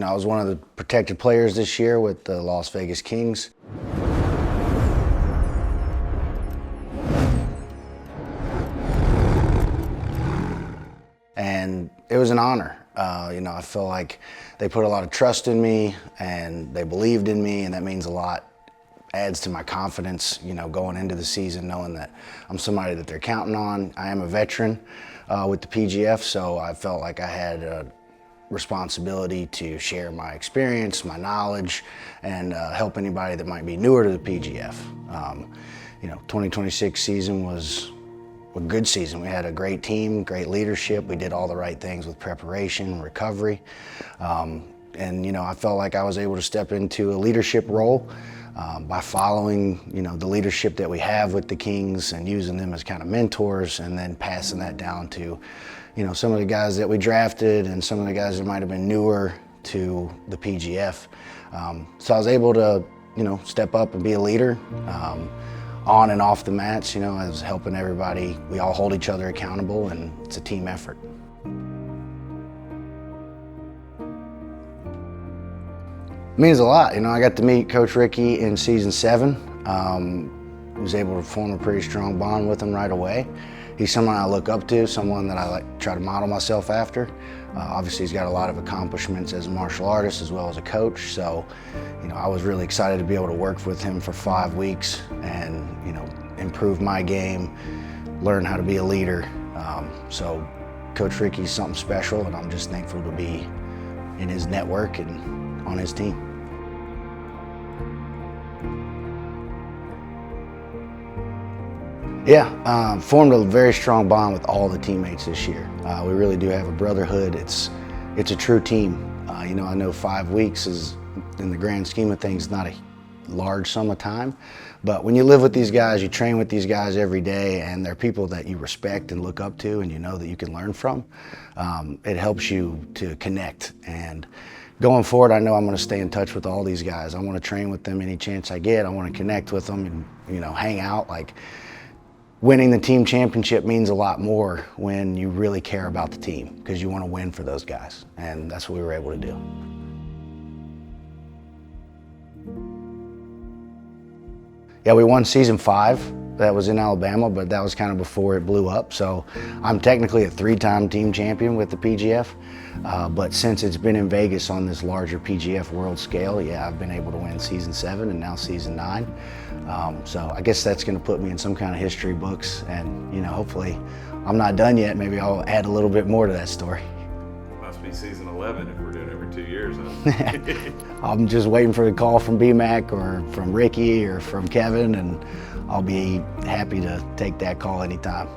I was one of the protected players this year with the Las Vegas Kings. And it was an honor. I feel like they put a lot of trust in me and they believed in me, and that means a lot. Adds to my confidence, going into the season, knowing that I'm somebody that they're counting on. I am a veteran with the PGF, so I felt like I had a responsibility to share my experience, my knowledge, and help anybody that might be newer to the PGF. 2026 season was a good season. We had a great team, great leadership. We did all the right things with preparation and recovery. I felt like I was able to step into a leadership role by following, the leadership that we have with the Kings and using them as kind of mentors, and then passing that down to, some of the guys that we drafted and some of the guys that might have been newer to the PGF. So I was able to, step up and be a leader. On and off the mats, I was helping everybody. We all hold each other accountable, and it's a team effort. It means a lot. I got to meet Coach Ricky in season 7. I was able to form a pretty strong bond with him right away. He's someone I look up to, someone that I try to model myself after. Obviously, he's got a lot of accomplishments as a martial artist as well as a coach. So, I was really excited to be able to work with him for 5 weeks and, improve my game, learn how to be a leader. So Coach Ricky's something special, and I'm just thankful to be in his network and on his team. Yeah, formed a very strong bond with all the teammates this year. We really do have a brotherhood. It's a true team. I know 5 weeks is, in the grand scheme of things, not a large sum of time, but when you live with these guys, you train with these guys every day, and they're people that you respect and look up to, and that you can learn from, it helps you to connect. And going forward, I know I'm going to stay in touch with all these guys. I want to train with them any chance I get. I want to connect with them and, hang out. Winning the team championship means a lot more when you really care about the team, because you want to win for those guys, and that's what we were able to do. Yeah, we won season 5. That was in Alabama, but that was kind of before it blew up. So I'm technically a 3-time team champion with the PGF, but since it's been in Vegas on this larger PGF world scale, yeah, I've been able to win season 7 and now season 9. So I guess that's going to put me in some kind of history books, and hopefully I'm not done yet. Maybe I'll add a little bit more to that story. Must be season 11 if we're doing every 2 years. Huh? I'm just waiting for the call from BMAC or from Ricky or from Kevin, and I'll be happy to take that call anytime.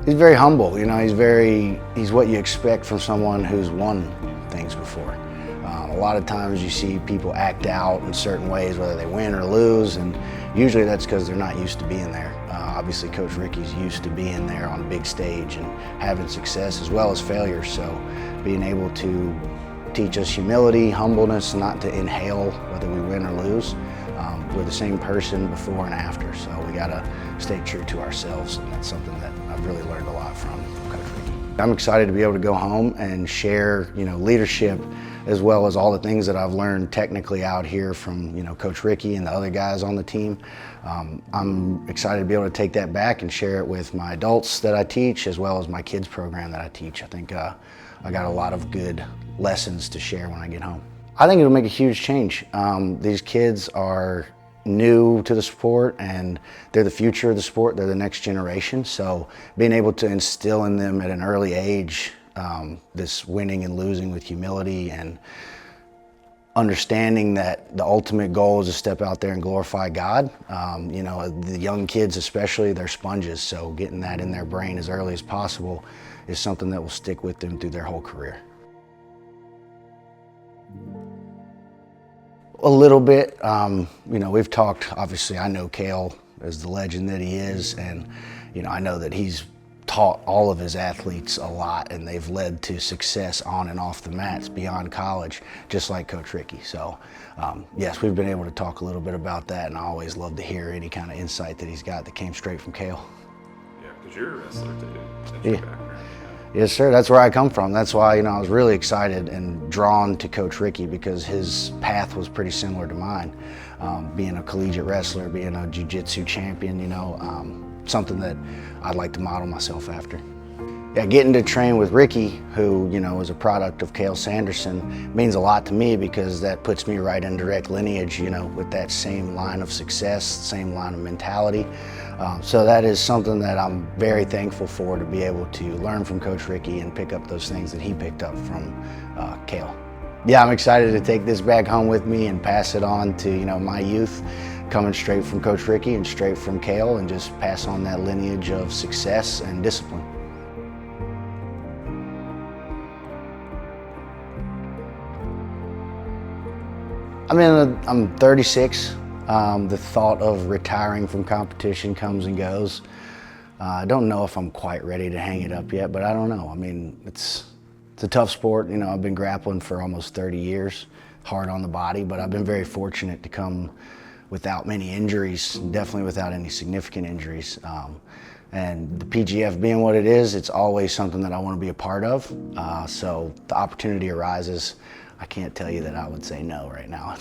He's very humble, he's what you expect from someone who's won things before. A lot of times you see people act out in certain ways, whether they win or lose, and usually that's because they're not used to being there. Obviously, Coach Ricky's used to being there on a big stage and having success as well as failure, so being able to teach us humility, humbleness, not to inhale whether we win or lose. We're the same person before and after, so we gotta stay true to ourselves, and that's something that I've really learned a lot from Coach Ricky. I'm excited to be able to go home and share, leadership, as well as all the things that I've learned technically out here from, Coach Ricky and the other guys on the team. I'm excited to be able to take that back and share it with my adults that I teach, as well as my kids program that I teach. I think I got a lot of good lessons to share when I get home. I think it'll make a huge change. These kids are new to the sport, and they're the future of the sport. They're the next generation. So being able to instill in them at an early age this winning and losing with humility, and understanding that the ultimate goal is to step out there and glorify God. The young kids especially, they're sponges, so getting that in their brain as early as possible is something that will stick with them through their whole career. A little bit. We've talked, obviously I know Cael as the legend that he is, and I know that he's taught all of his athletes a lot, and they've led to success on and off the mats beyond college, just like Coach Ricky. So yes, we've been able to talk a little bit about that, and I always love to hear any kind of insight that he's got that came straight from Cael. Yeah, because you're a wrestler too. That's Yeah. your background. Yes, sir. That's where I come from. That's why, I was really excited and drawn to Coach Ricky because his path was pretty similar to mine. Being a collegiate wrestler, being a jiu-jitsu champion, something that I'd like to model myself after. Yeah, getting to train with Ricky, who, is a product of Cael Sanderson, means a lot to me because that puts me right in direct lineage, with that same line of success, same line of mentality. So that is something that I'm very thankful for, to be able to learn from Coach Ricky and pick up those things that he picked up from Cael. Yeah, I'm excited to take this back home with me and pass it on to, my youth, coming straight from Coach Ricky and straight from Cael, and just pass on that lineage of success and discipline. I'm 36. The thought of retiring from competition comes and goes. I don't know if I'm quite ready to hang it up yet, but I don't know. It's a tough sport. I've been grappling for almost 30 years, hard on the body, but I've been very fortunate to come without many injuries, definitely without any significant injuries. And the PGF being what it is, it's always something that I want to be a part of. So the opportunity arises. I can't tell you that I would say no right now.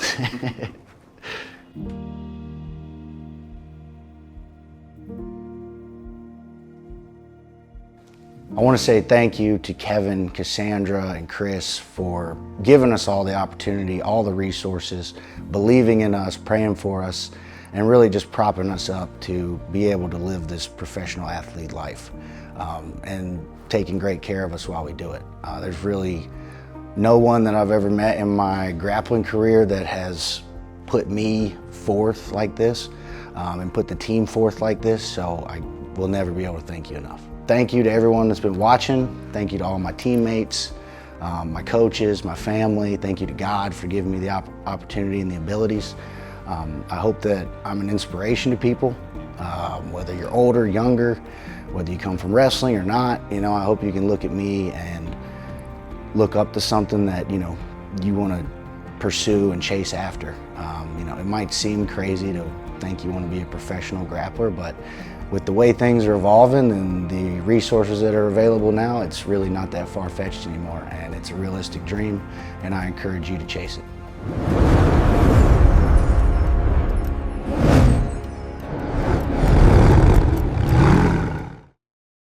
I want to say thank you to Kevin, Cassandra, and Chris for giving us all the opportunity, all the resources, believing in us, praying for us, and really just propping us up to be able to live this professional athlete life, and taking great care of us while we do it. There's really no one that I've ever met in my grappling career that has put me forth like this, and put the team forth like this, so I will never be able to thank you enough. Thank you to everyone that's been watching. Thank you to all my teammates, my coaches, my family. Thank you to God for giving me the opportunity and the abilities. I hope that I'm an inspiration to people, whether you're older, younger, whether you come from wrestling or not. I hope you can look at me and look up to something that you want to pursue and chase after. It might seem crazy to think you want to be a professional grappler, but with the way things are evolving and the resources that are available now, it's really not that far-fetched anymore, and it's a realistic dream, and I encourage you to chase it.